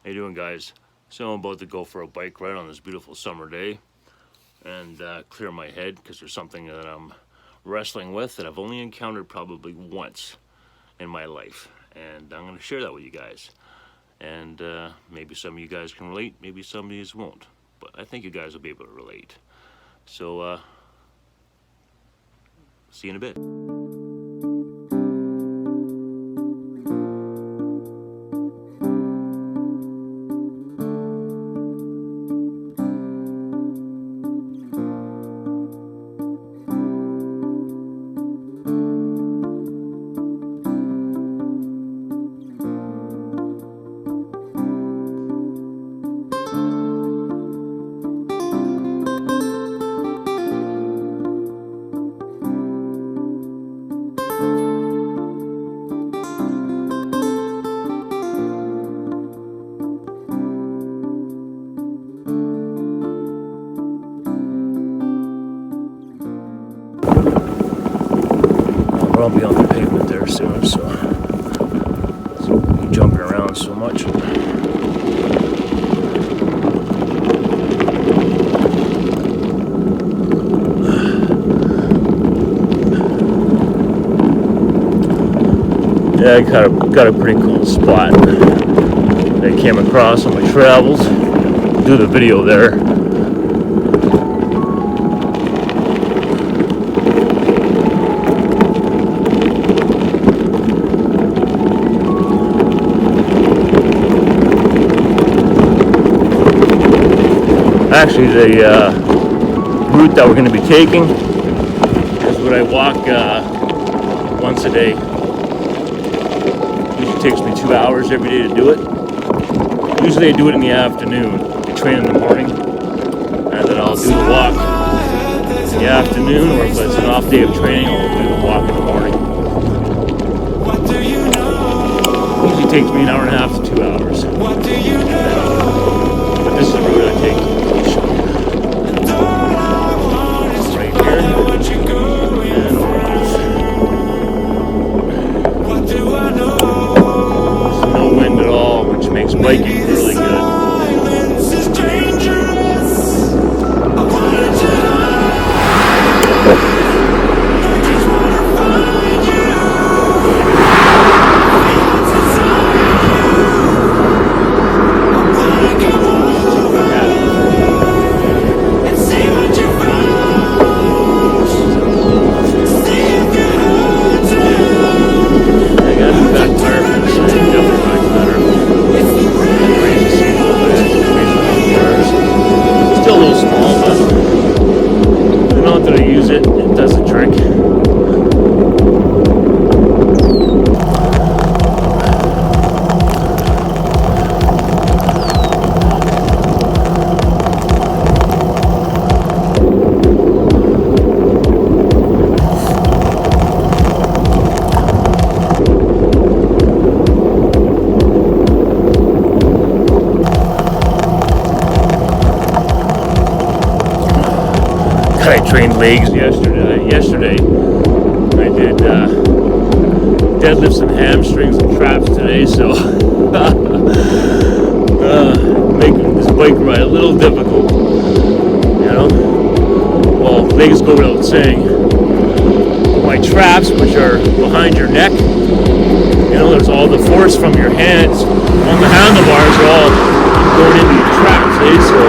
How you doing, guys? So I'm about to go for a bike ride on this beautiful summer day and clear my head because there's something that I'm wrestling with that I've only encountered probably once in my life, and I'm going to share that with you guys. And maybe some of you guys can relate, maybe some of you won't, but I think you guys will be able to relate. So see you in a bit. I'll be on the pavement there soon, so I'm jumping around so much. Yeah, I got a pretty cool spot that I came across on my travels. Do the video there. Actually, the route that we're going to be taking is what I walk once a day. Usually takes me 2 hours every day to do it. Usually I do it in the afternoon. I train in the morning, and then I'll do the walk in the afternoon, or if it's an off day of training, I'll do the walk in the morning. Usually takes me an hour and a half to 2 hours. But this is the route I take. Makes biking really good. I trained legs yesterday. I did deadlifts and hamstrings and traps today, so making this bike ride a little difficult, you know. Well, legs go without saying. My traps, which are behind your neck, you know, there's all the force from your hands on the handlebars are all going into your traps, so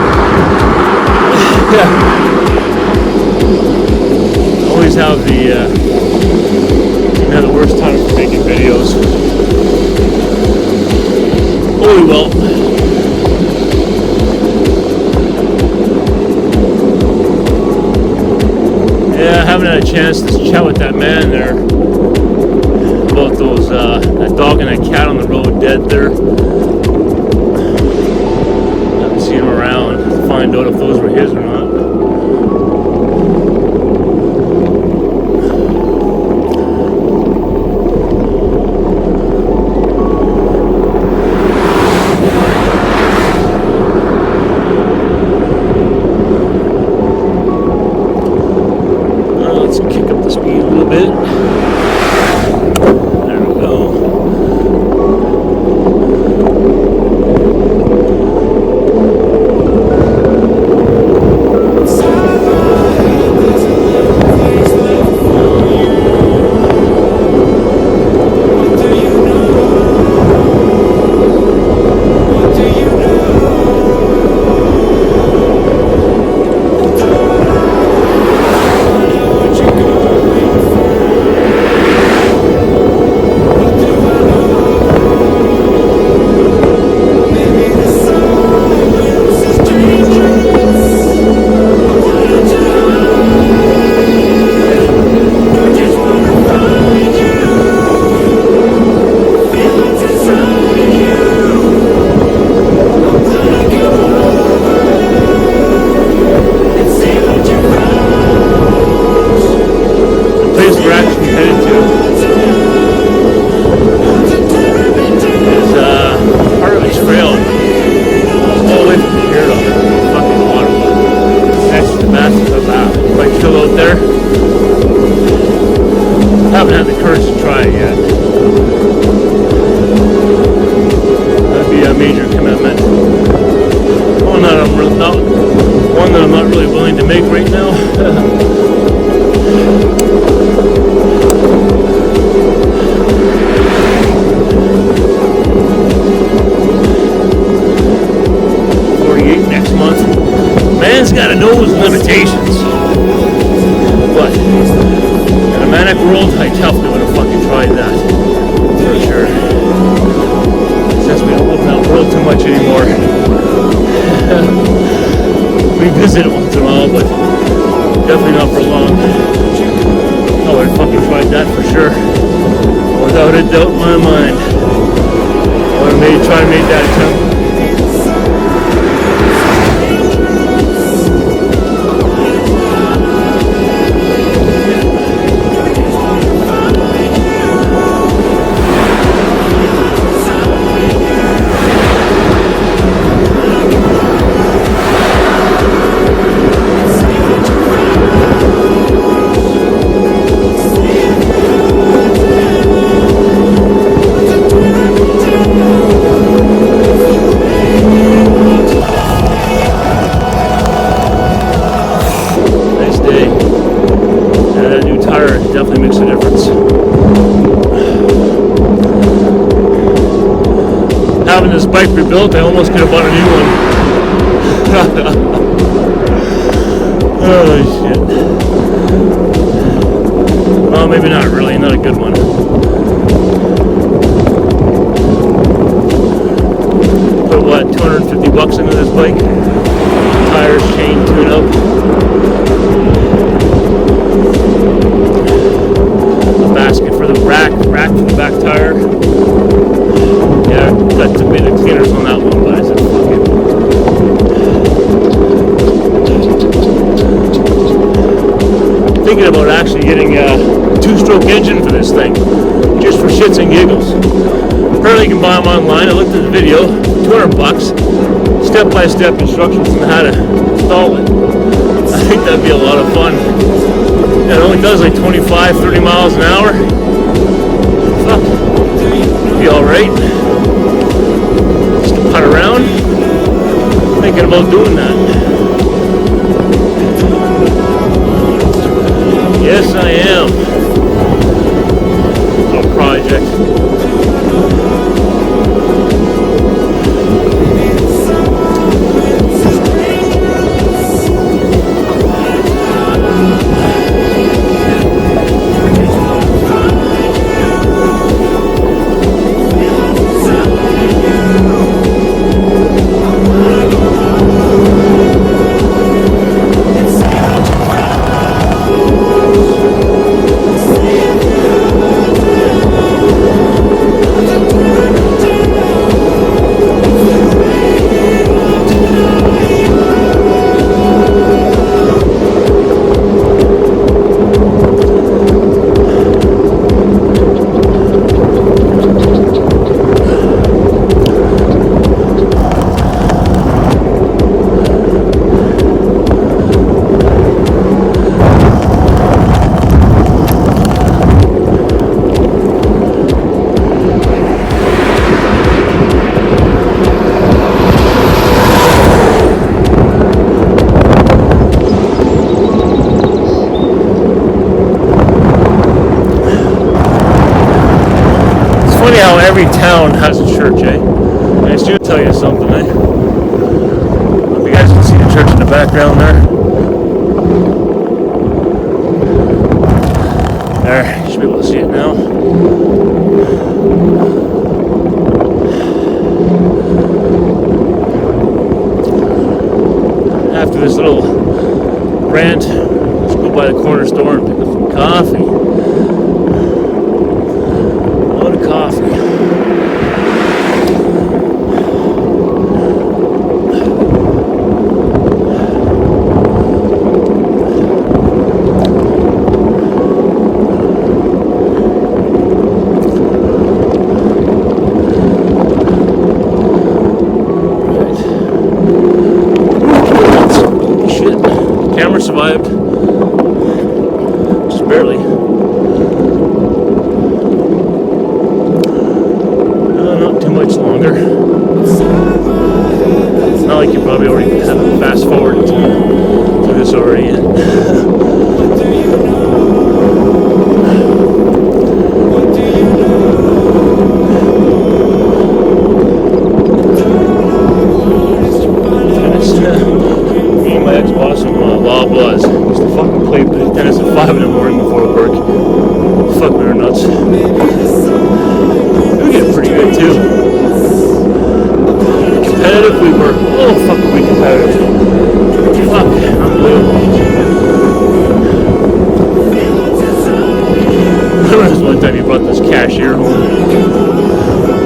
yeah. Always have the worst time for making videos. Oh well. Yeah, I haven't had a chance to chat with that man there about those that dog and that cat on the road dead there. Haven't seen him around to find out if those were his or not. Let's kick up the speed a little bit. There we go. definitely would have fucking tried that. For sure. Since we don't live in that world too much anymore. We visit once in a while, but definitely not for long. I would have fucking tried that for sure. Without a doubt in my mind. I would have tried to make that attempt. Definitely makes a difference. Having this bike rebuilt, I almost could have bought a new one. Oh shit. Well, maybe not really, not a good one. Put what, $250 into this bike? Tires, chain, tune up. Basket for the rack for the back tire. Yeah, got to be the cleaners on that one, but I said fuck it. Thinking about actually getting a 2-stroke engine for this thing, just for shits and giggles. Apparently you can buy them online. I looked at the video, $200, step-by-step instructions on how to install it. I think that'd be a lot of fun. It only does like 25, 30 miles an hour. Fuck. Be alright. Just to putt around. Thinking about doing that. Yes, I am. Little project. How every town has a church, eh? I just do tell you something, eh? If you guys can see the church in the background there. There, you should be able to see it now. After this little rant, let's go by the corner store and pick up some coffee. Coffee. Shit. Camera survived. Just barely. once. We get pretty good too. Competitive, we were. Oh, fuck, were we competitive? Fuck, unbelievable. There was one time he brought this cashier home.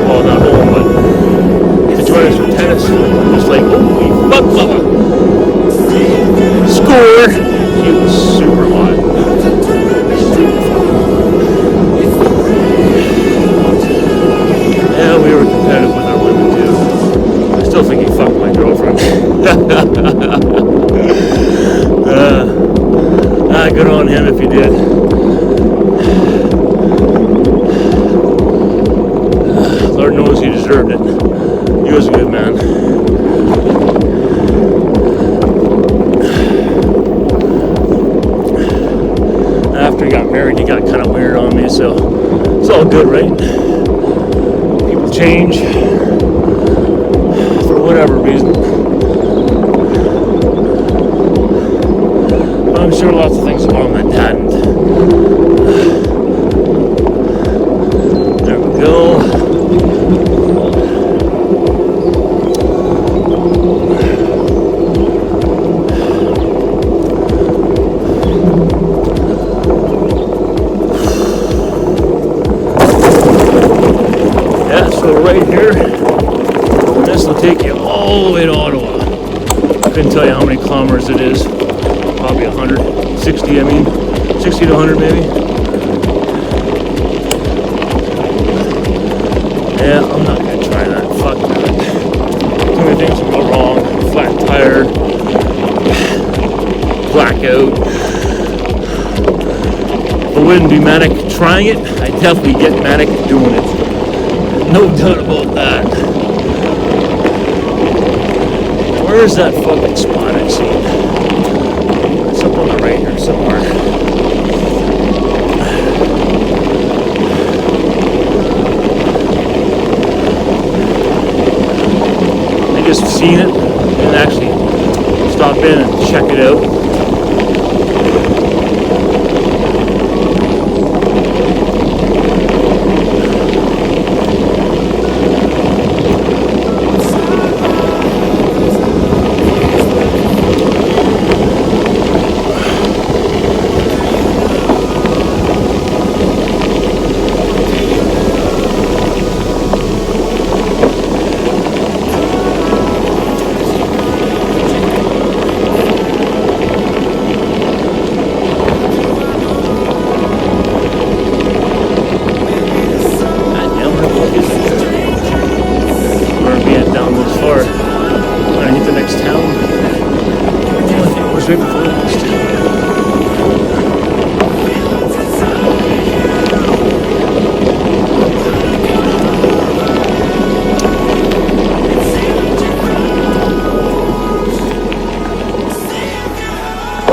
Well, not home, but to join us for tennis. Just like, holy fuck, mama. Score! He was super hot. Yeah, we were competitive with our women too. I still think he fucked my girlfriend. Good on him if he did. Lord knows he deserved it. He was a good man. After he got married, he got kind of weird on me, so it's all good, right? People change for whatever reason. But I'm sure lots of things about him that hadn't. There we go. So right here, this will take you all the way to Ottawa. I couldn't tell you how many kilometers it is. Probably 160, I mean. 60 to 100 maybe. Yeah, I'm not going to try that. Fuck that. Too many things can go wrong. Flat tire. Blackout. I wouldn't be manic trying it. I'd definitely get manic doing it. No doubt about that. Where is that fucking spot I see? It's up on the right here somewhere. I just seen it and actually stop in and check it out.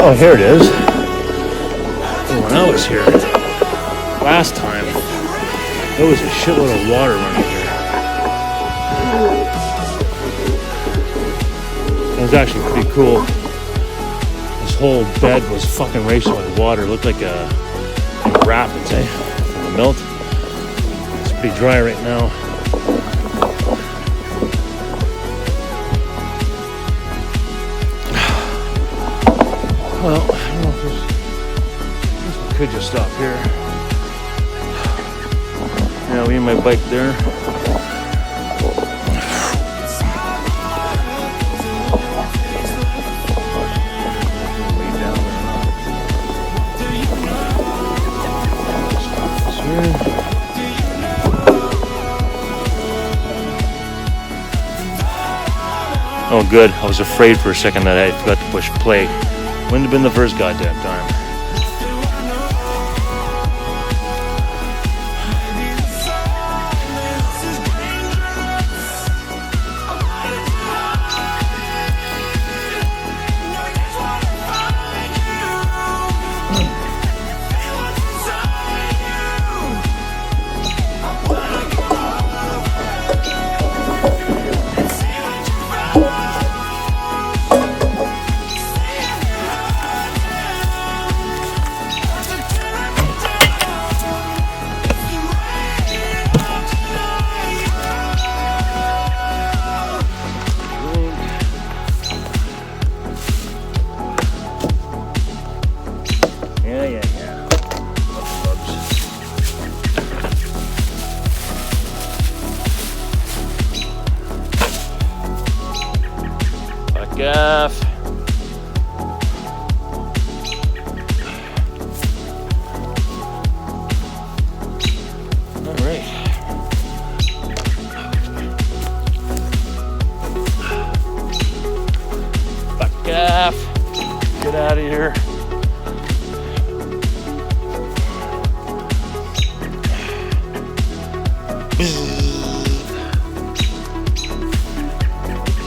Oh, here it is. When I was here last time, there was a shitload of water running here. It was actually pretty cool. This whole bed was fucking racing with water. It looked like a rapids, eh? From the melt. It's pretty dry right now. Well, I don't know if this we could just stop here. Yeah, leave my bike there. Oh good, I was afraid for a second that I forgot to push play. Wouldn't have been the first goddamn time. gaff. All right. Back gaff. Get out of here.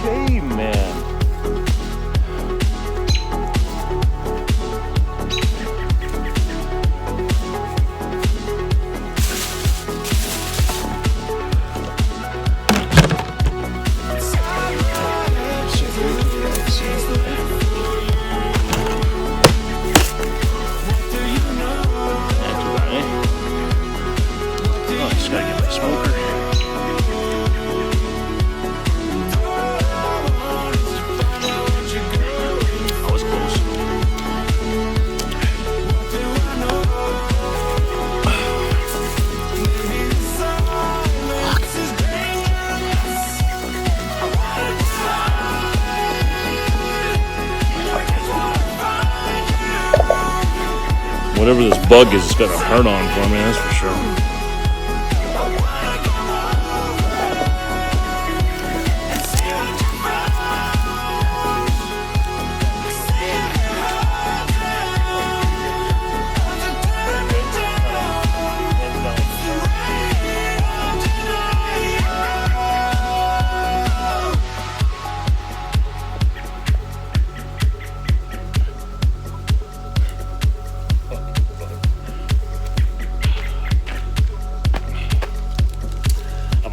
Okay, man. Whatever this bug is, it's got a hard on for me, that's for sure.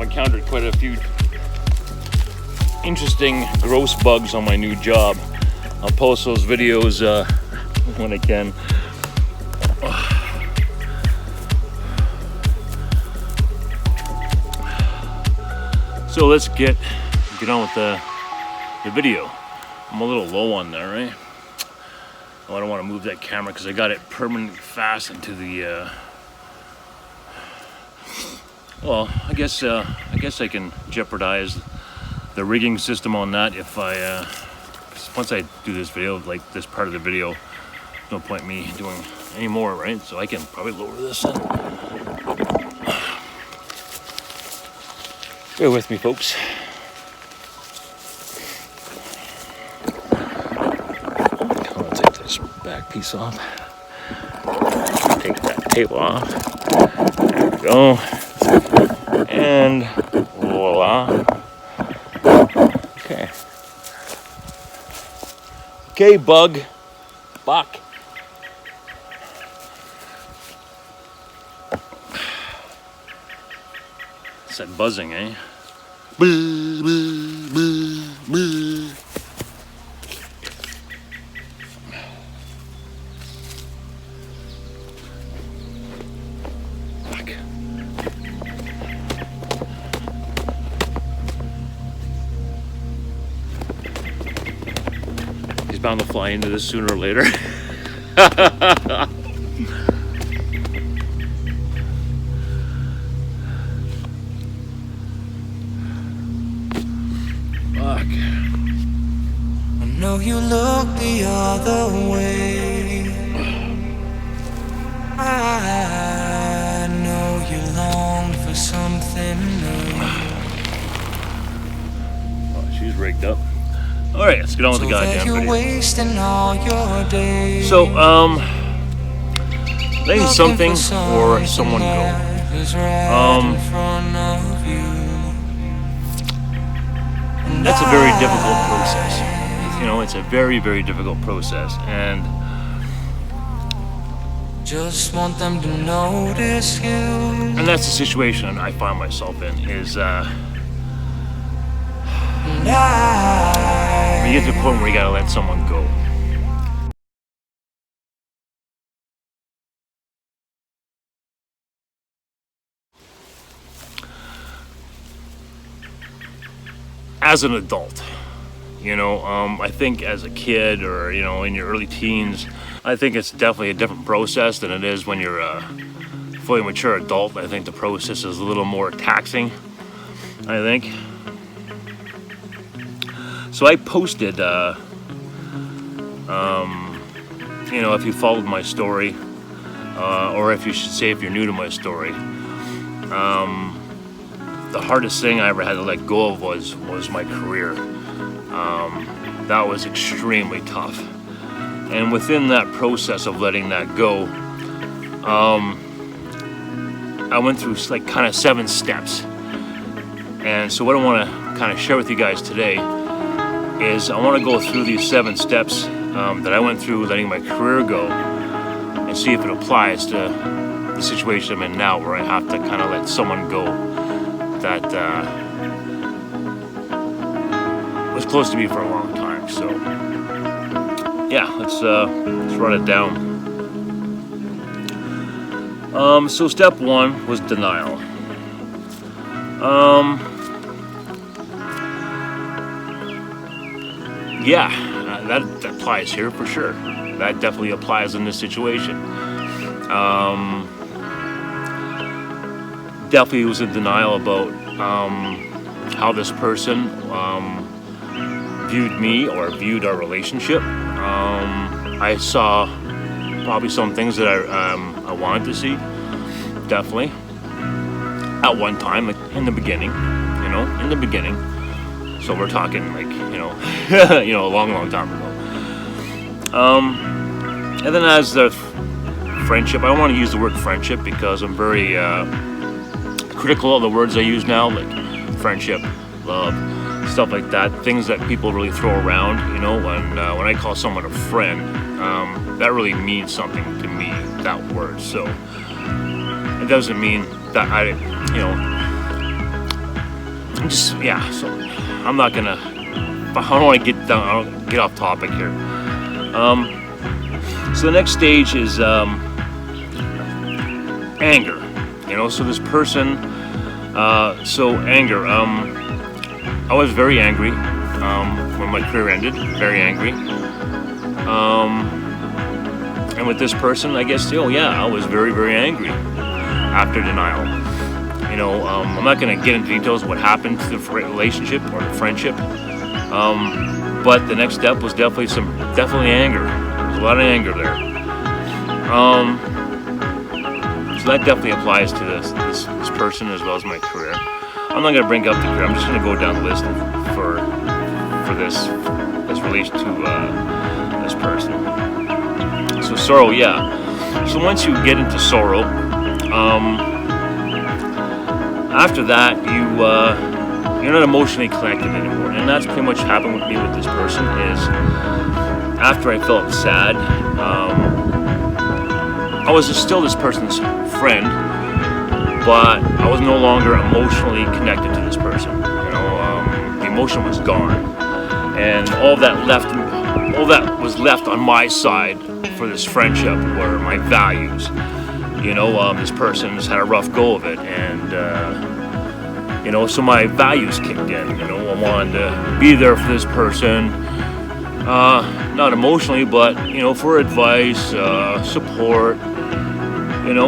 Encountered quite a few interesting gross bugs on my new job. I'll post those videos when I can. So let's get on with the video. I'm a little low on there, right? Oh, I don't want to move that camera because I got it permanently fastened to the well, I guess I can jeopardize the rigging system on that if I once I do this video, like this part of the video, no point me doing any more, right? So I can probably lower this in. Bear with me, folks. I'll take this back piece off. Take that tape off. There we go. And voila. Okay. Okay, bug. Buck. It's that buzzing, eh? Boo, boo, boo, boo. Fuck. He's bound to fly into this sooner or later. Fuck. I know you look the other way. I know you long for something new. Oh, she's rigged up. All right, let's get on with the goddamn video. Wasting all your days. So, letting something or someone go. That's a very difficult process. You know, it's a very, very difficult process, and just want them to notice you. And that's the situation I find myself in. Is when you get to the point where you gotta let someone go. As an adult, you know, I think as a kid or, you know, in your early teens, I think it's definitely a different process than it is when you're a fully mature adult. I think the process is a little more taxing, I think. So I posted, if you followed my story, or if you should say if you're new to my story, the hardest thing I ever had to let go of was my career. That was extremely tough. And within that process of letting that go, I went through like kind of 7 steps. And so what I want to kind of share with you guys today is I want to go through these 7 steps that I went through letting my career go and see if it applies to the situation I'm in now, where I have to kind of let someone go that was close to me for a long time. So yeah, let's run it down. So step 1 was denial. That applies here for sure. That definitely applies in this situation. Definitely was in denial about how this person viewed me or viewed our relationship. I saw probably some things that I wanted to see, definitely, at one time, like in the beginning. So we're talking like, a long, long time ago. And then as the friendship, I don't want to use the word friendship because I'm very critical of the words I use now, like friendship, love, stuff like that. Things that people really throw around, when I call someone a friend, that really means something to me, that word. So it doesn't mean that so I'm not gonna, I don't want to get off topic here. So the next stage is anger. So this person, anger. I was very angry when my career ended. Very angry. And with this person, I guess, I was very, very angry after denial. I'm not going to get into details of what happened to the relationship or the friendship. But the next step was definitely anger. There's a lot of anger there. So that definitely applies to this person as well as my career. I'm not going to bring up the career. I'm just going to go down the list for this relation to this person. So sorrow, So once you get into sorrow, after that you're not emotionally connected anymore, and that's pretty much happened with me with this person. Is after I felt sad, I was still this person's friend, but I was no longer emotionally connected to this person. The emotion was gone, and all that was left on my side for this friendship were my values. This person has had a rough go of it, and so my values kicked in. I wanted to be there for this person, not emotionally, but for advice, support. And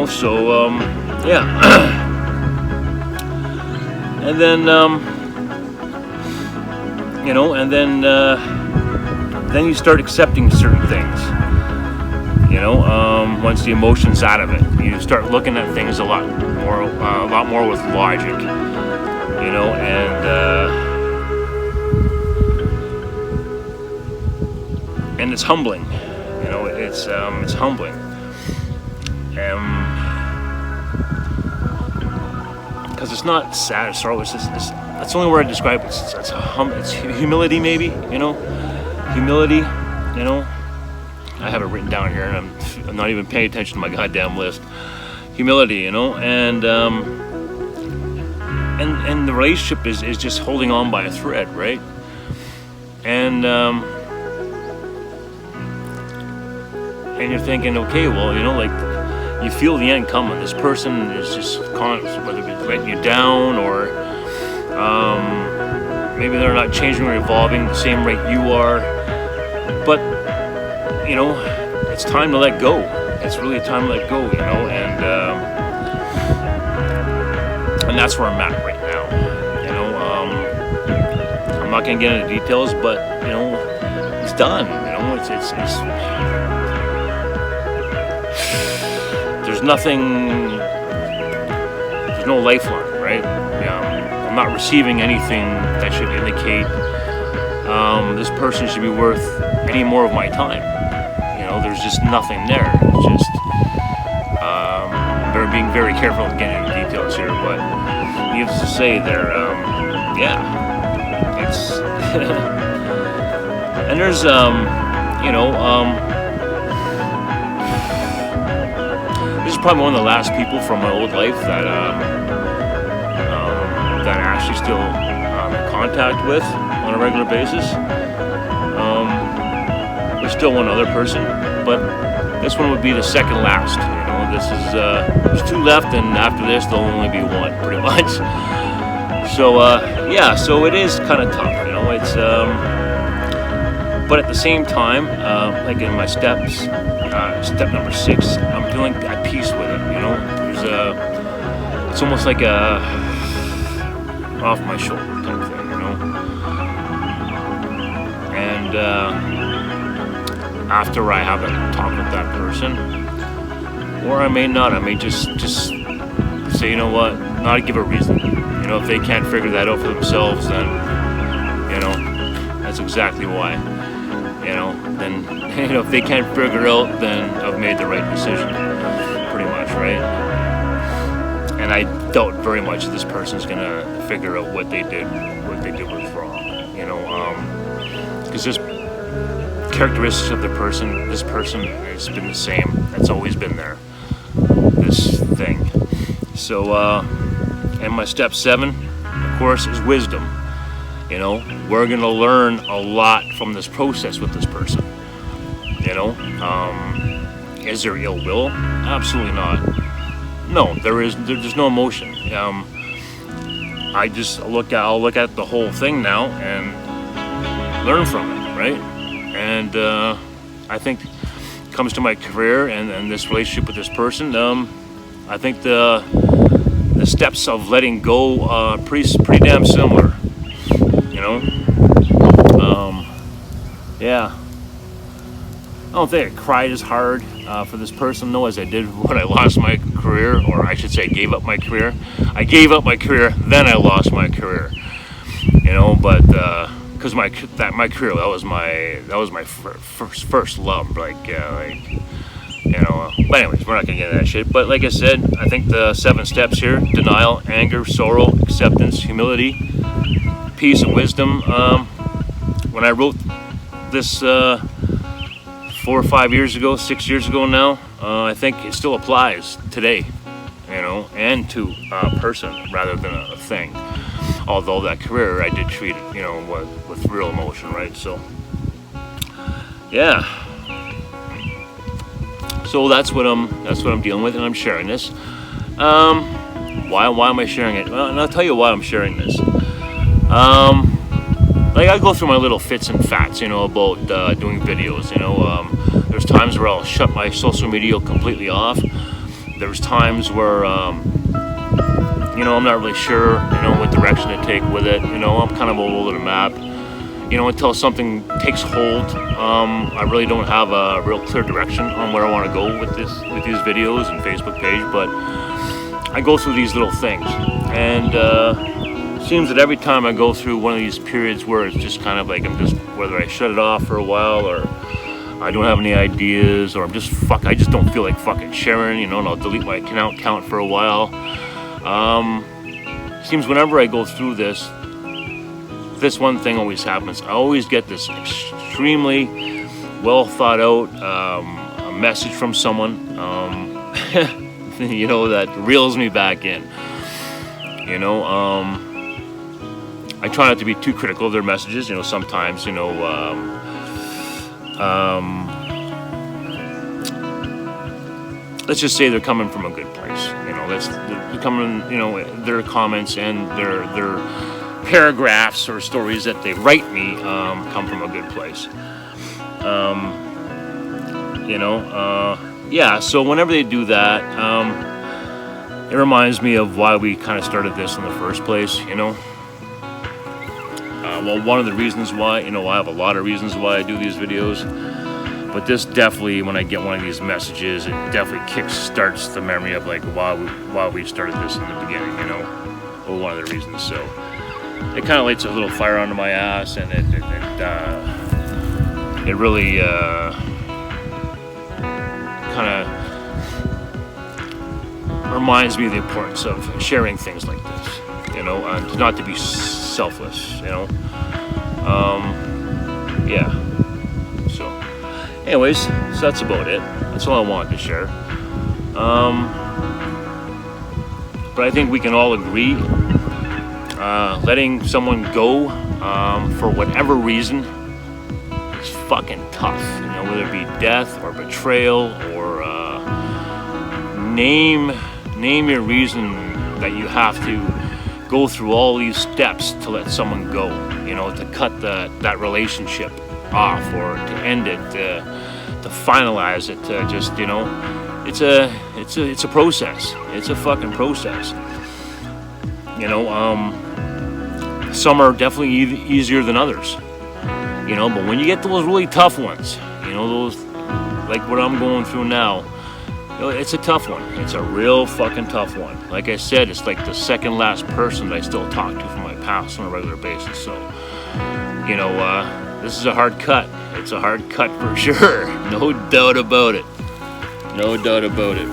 then then you start accepting certain things. Once the emotion's out of it, you start looking at things a lot more with logic. And it's humbling. It's humbling. Because it's not sad or sorrow. It's that's the only word I describe it. It's humility, maybe. Humility. I have it written down here, and I'm not even paying attention to my goddamn list. Humility, and the relationship is just holding on by a thread, right? And you're thinking, okay, well, you feel the end coming. This person is just whether it's letting you down or maybe they're not changing or evolving the same rate you are, but it's time to let go. It's really time to let go, and that's where I'm at right now. I'm I'm not gonna get into details, but it's done. It's there's nothing. There's no lifeline, right? I'm not receiving anything that should indicate this person should be worth any more of my time. There's just nothing there. It's just they're being very careful in getting into details here, but needless to say, it's and there's this is probably one of the last people from my old life that that I'm actually still in contact with on a regular basis. There's still one other person, but this one would be the second last. This is there's two left, and after this there'll only be one, pretty much. So so it is kind of tough. It's but at the same time, like in my steps, step number 6, I'm feeling at peace with it. There's it's almost like a off my shoulder type thing, and after I have a talk with that person, or I may not, I may just say, what, not give a reason. If they can't figure that out for themselves, then that's exactly why. Then if they can't figure it out, then I've made the right decision, pretty much, right? And I doubt very much this person's gonna figure out what they did was wrong. Because there's characteristics of this person has been the same. It's always been there. This thing. So, and my step 7, of course, is wisdom. We're gonna learn a lot from this process with this person. Is there ill will? Absolutely not. No, there's no emotion. I'll look at the whole thing now and learn from it, right? And I think it comes to my career and this relationship with this person. I think the steps of letting go are pretty damn similar. Yeah. I don't think I cried as hard for this person, though, as I did when I lost my career, or I should say gave up my career. I gave up my career, then I lost my career. But because my career, that was my first love, But anyways, we're not gonna get into that shit. But like I said, I think the 7 steps here: denial, anger, sorrow, acceptance, humility, peace, and wisdom. When I wrote this 4 or 5 years ago, 6 years ago now, I think it still applies today, and to a person rather than a thing. Although that career, I did treat it, with real emotion, right? So, yeah. So that's what I'm dealing with, and I'm sharing this. Why am I sharing it? Well, and I'll tell you why I'm sharing this. Like I go through my little fits and fats, about doing videos. There's times where I'll shut my social media completely off. There's times where I'm not really sure, what direction to take with it. I'm kind of all over the map. Until something takes hold, I really don't have a real clear direction on where I want to go with these videos and Facebook page. But I go through these little things, and it seems that every time I go through one of these periods where it's just kind of like whether I shut it off for a while or I don't have any ideas, or I just don't feel like fucking sharing, and I'll delete my account for a while. Seems whenever I go through this one thing always happens. I always get this extremely well thought out a message from someone, that reels me back in. I try not to be too critical of their messages. Sometimes, let's just say they're coming from a good place. They're coming, their comments and their paragraphs or stories that they write me come from a good place. So whenever they do that, it reminds me of why we kind of started this in the first place. well, one of the reasons why, you know, I have a lot of reasons why I do these videos, but this definitely, when I get one of these messages, it definitely kick-starts the memory of like why we started this in the beginning, you know, or one of the reasons. So it kind of lights a little fire under my ass, and it really kind of reminds me of the importance of sharing things like this, you know, and not to be selfless, you know. Yeah. So, anyways, so that's about it. That's all I wanted to share. But I think we can all agree, letting someone go for whatever reason is fucking tough. You know, whether it be death or betrayal or name your reason that you have to go through all these steps to let someone go, you know, to cut that relationship off, or to end it, to finalize it, to just, you know, it's a process. It's a fucking process. You know, some are definitely easier than others, you know, but when you get those really tough ones, you know, those like what I'm going through now, it's a tough one. It's a real fucking tough one. Like I said, it's like the second last person that I still talk to from my past on a regular basis. So, you know, this is a hard cut. It's a hard cut for sure. No doubt about it. No doubt about it.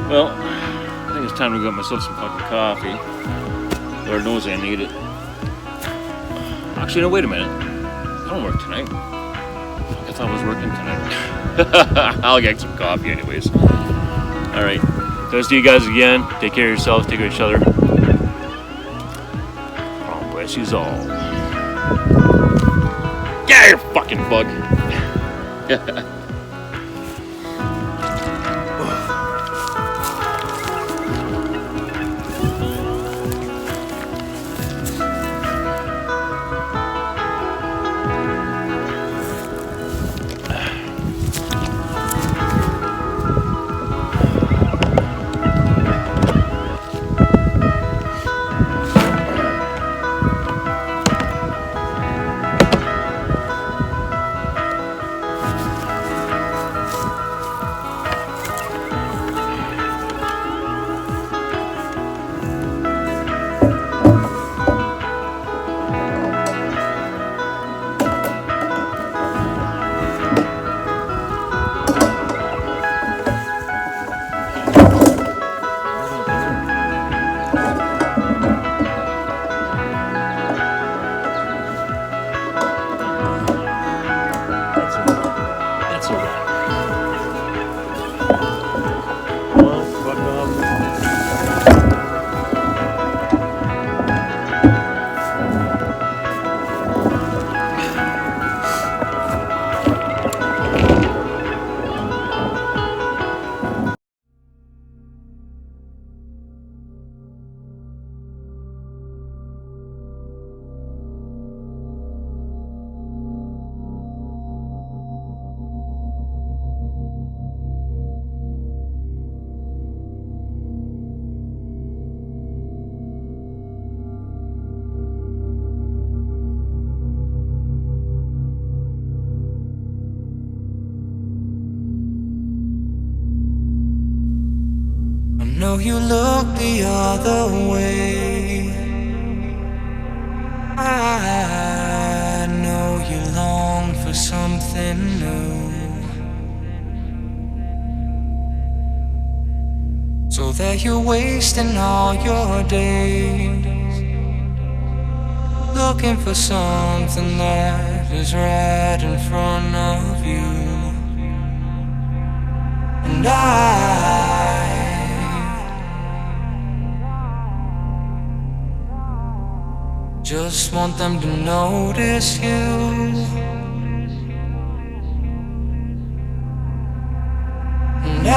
Well, I think it's time to get myself some fucking coffee. Lord knows I need it. Actually, no, wait a minute. I don't work tonight. I thought I was working tonight. I'll get some coffee anyways. Alright. So I'll see you guys again. Take care of yourselves. Take care of each other. God bless yous all. Yeah, you fucking bug. know you look the other way. I know you long for something new, so that you're wasting all your days looking for something that is right in front of you. And I just want them to notice you. And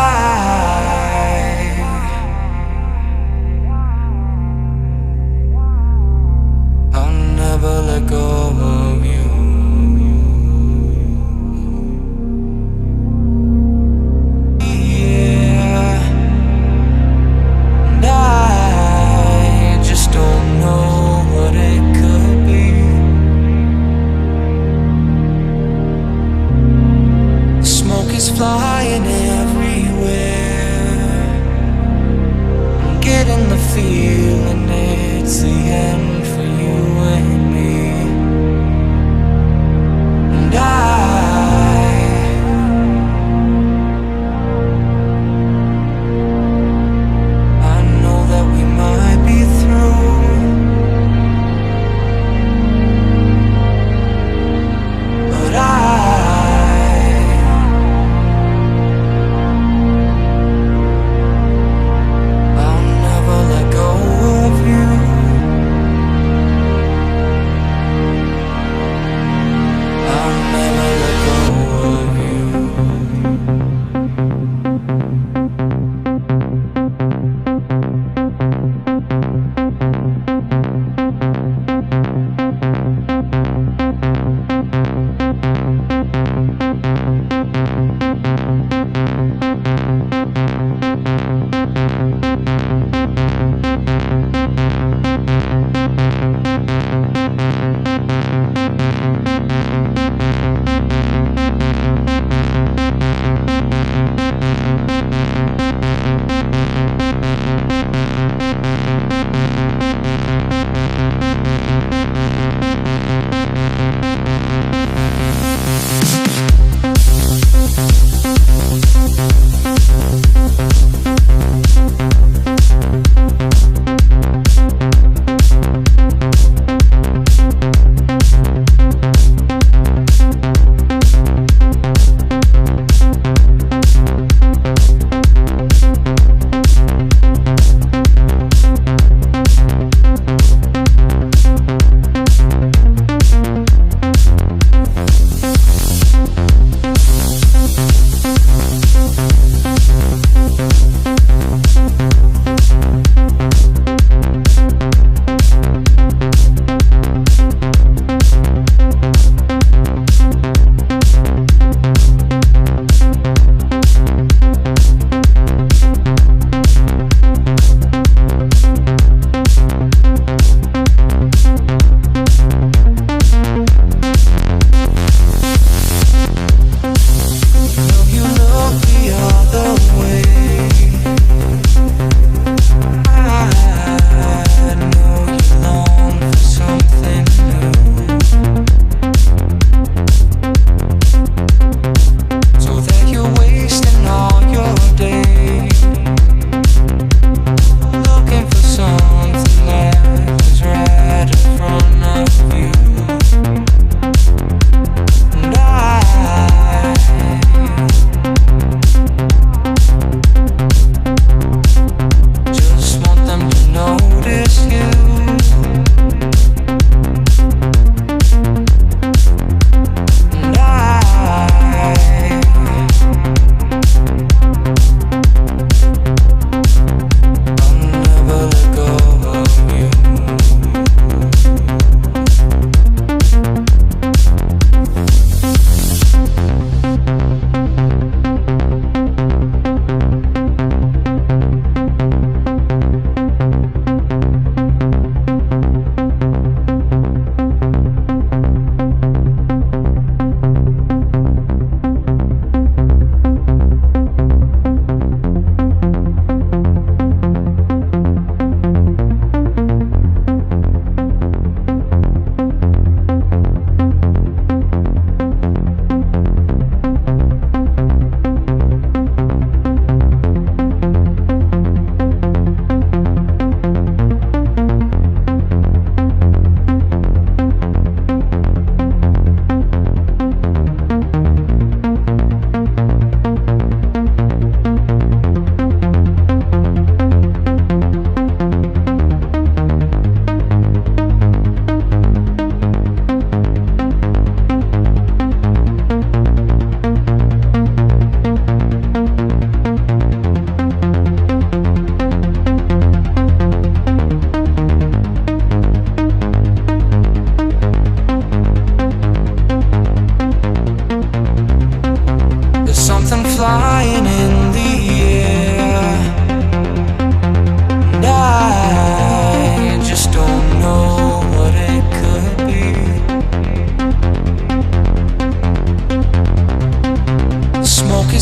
flying everywhere. I'm getting the feeling it's the end for you and me. And I know that we might be through, but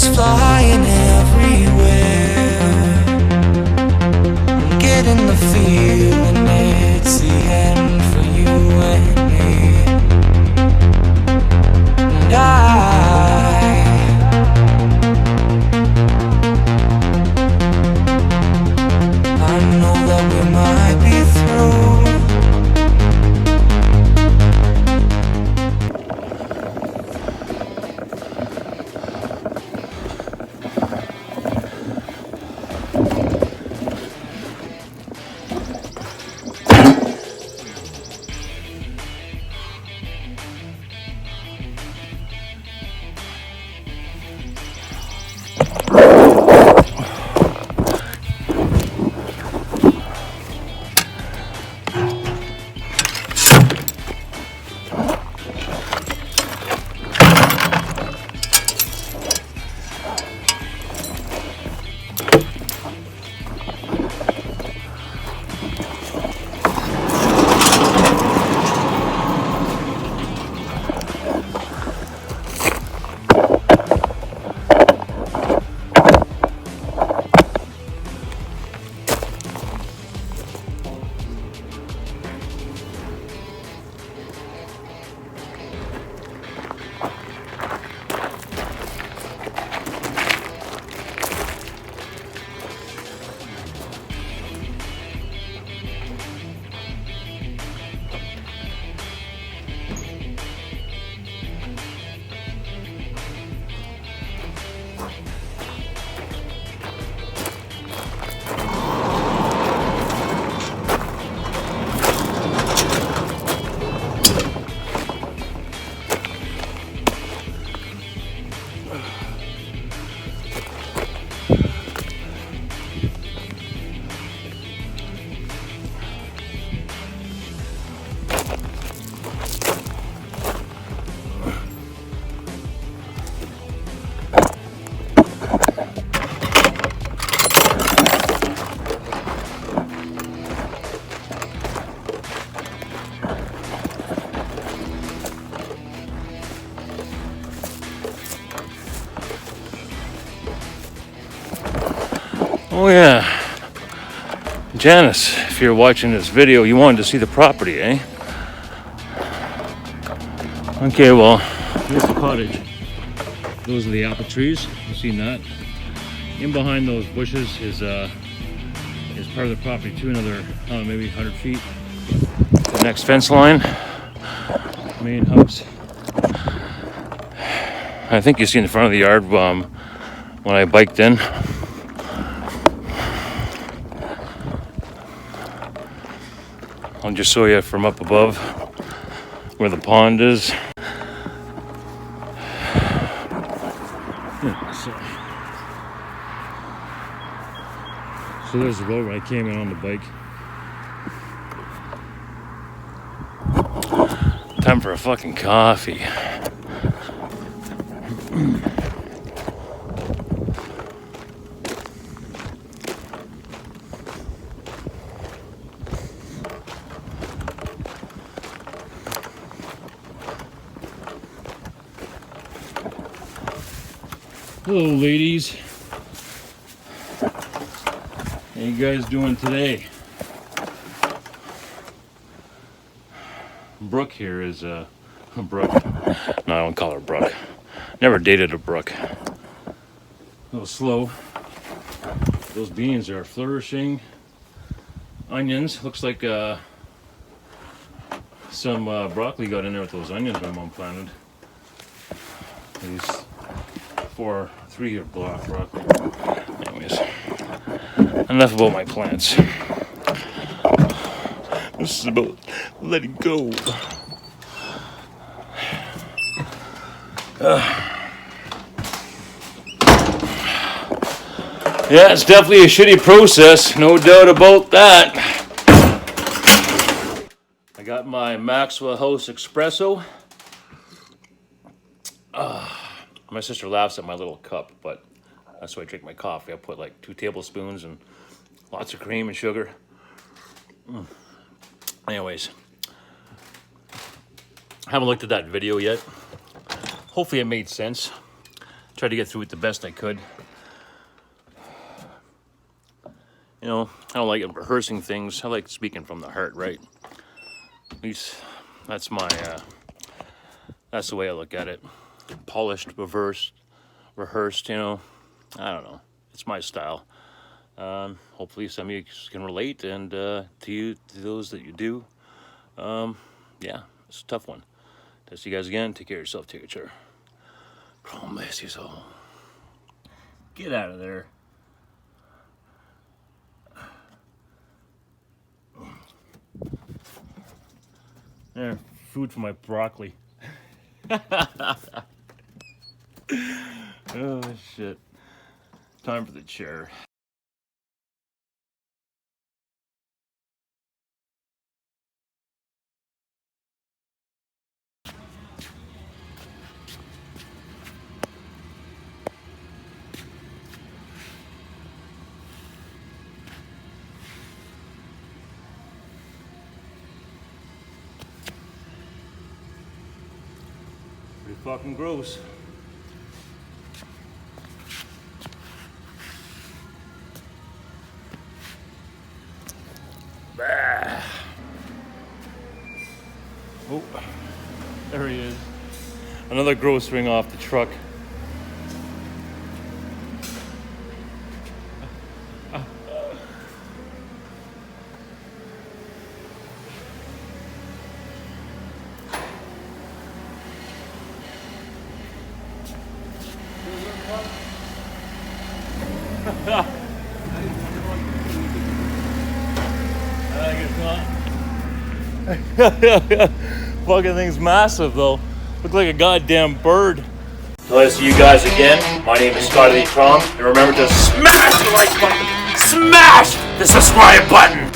birds flying everywhere. I'm getting the feeling it's the end for you and me. And I know that we might be through. Oh yeah, Janice, if you're watching this video, you wanted to see the property, eh? Okay, well, here's the cottage. Those are the apple trees, you've seen that. In behind those bushes is part of the property too, another, maybe 100 feet. The next fence line, main house. I think you see in the front of the yard when I biked in. I'll just show you from up above where the pond is. Yeah, so there's the road where I came in on the bike. Time for a fucking coffee. Hello ladies, how you guys doing today? Brooke here is Brooke. No, I don't call her Brooke. Never dated a Brooke. A little slow. Those beans are flourishing. Onions, looks like some broccoli got in there with those onions my mom planted. These 3 of black broccoli. Anyways, enough about my plants. This is about letting go. Yeah, it's definitely a shitty process, no doubt about that. I got my Maxwell House Espresso. My sister laughs at my little cup, but that's why I drink my coffee. I put like 2 tablespoons and lots of cream and sugar. Anyways, I haven't looked at that video yet. Hopefully it made sense. Tried to get through it the best I could. You know, I don't like rehearsing things. I like speaking from the heart, right? At least that's my, that's the way I look at it. Polished, rehearsed, you know. I don't know. It's my style. Hopefully some of you can relate, and to those that you do, yeah, it's a tough one. To see you guys again. Take care of yourself. Take a chair. KRAHM, bless you all. Get out of there. There, food for my broccoli. Oh, shit. Time for the chair. Pretty fucking gross. Bah. Oh, there he is. Another gross ring off the truck. I guess not. Fucking thing's massive though. Look like a goddamn bird. So I see you guys again. My name is Scotty KRAHM, and remember to smash the like button, smash the subscribe button.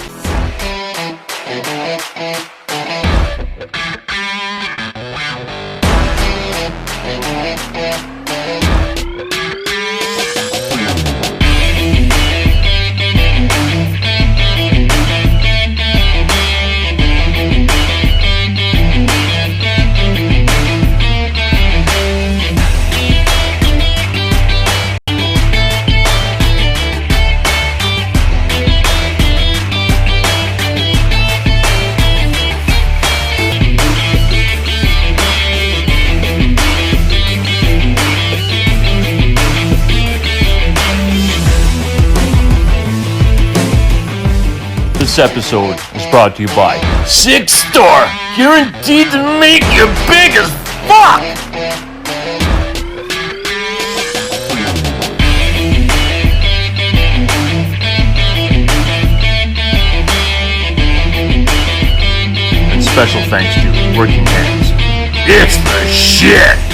This episode is brought to you by Six Store, guaranteed to make you big as fuck! And special thanks to Working Hands. It's the shit!